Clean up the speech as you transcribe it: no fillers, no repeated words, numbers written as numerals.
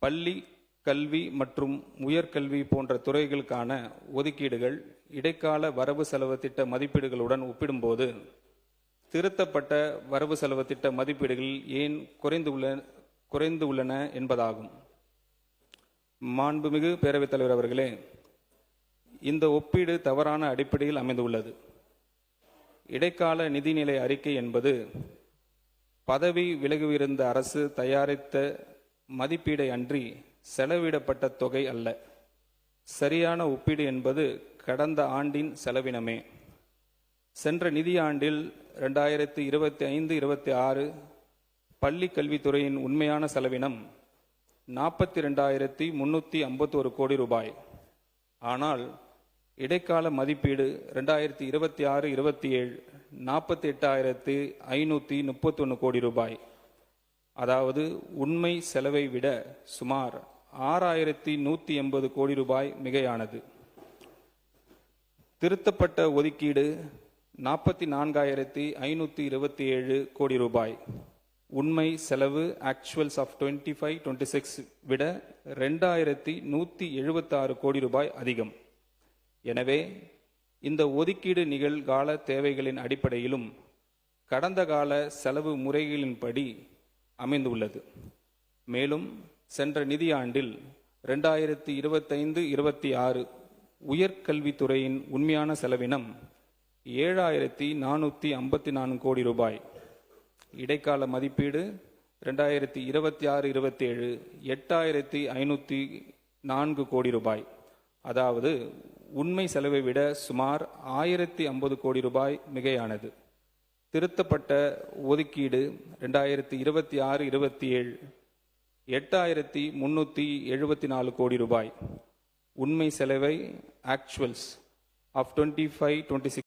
பள்ளி கல்வி மற்றும் உயர்கல்வி போன்ற துறைகளுக்கான ஒதுக்கீடுகள் இடைக்கால வரவு செலவு திட்ட மதிப்பீடுகளுடன் ஒப்பிடும்போது திருத்தப்பட்ட வரவு செலவு திட்ட மதிப்பீடுகள் ஏன் குறைந்து உள்ளன என்பதாகும். மாண்புமிகு பேரவைத் தலைவர் அவர்களே, இந்த ஒப்பீடு தவறான அடிப்படையில் அமைந்துள்ளது. இடைக்கால நிதிநிலை அறிக்கை என்பது பதவி விலகியிருந்த அரசு தயாரித்த மதிப்பீடை அன்றி செலவிடப்பட்ட தொகை அல்ல. சரியான ஒப்பீடு என்பது கடந்த ஆண்டின் செலவினமே. சென்ற நிதியாண்டில் 2025-26 பள்ளி கல்வித்துறையின் உண்மையான செலவினம் 42,351 கோடி ரூபாய். ஆனால் இடைக்கால மதிப்பீடு 2026-27 48,531 கோடி ரூபாய். அதாவது உண்மை செலவை விட சுமார் 6,180 கோடி ரூபாய் மிகையானது. திருத்தப்பட்ட ஒதுக்கீடு 44,527 கோடி ரூபாய். உண்மை செலவு ஆக்சுவல்ஸ் ஆஃப் 25-26 விட 2,176 கோடி ரூபாய் அதிகம். எனவே இந்த ஒதுக்கீடு நிகழ்கால தேவைகளின் அடிப்படையிலும் கடந்த கால செலவு முறைகளின்படி அமைந்துள்ளது. மேலும் சென்ற நிதியாண்டில் 2025-26 உயர்கல்வித்துறையின் உண்மையான செலவினம் 7,454 கோடி ரூபாய். இடைக்கால மதிப்பீடு 2026-27 8,504 கோடி ரூபாய். அதாவது உண்மை செலவை விட சுமார் 1,050 கோடி ரூபாய் மிகையானது. திருத்தப்பட்ட ஒதுக்கீடு 2026-27 8,374 கோடி ரூபாய். உண்மை செலவை ஆக்சுவல்ஸ் ஆஃப் 25-26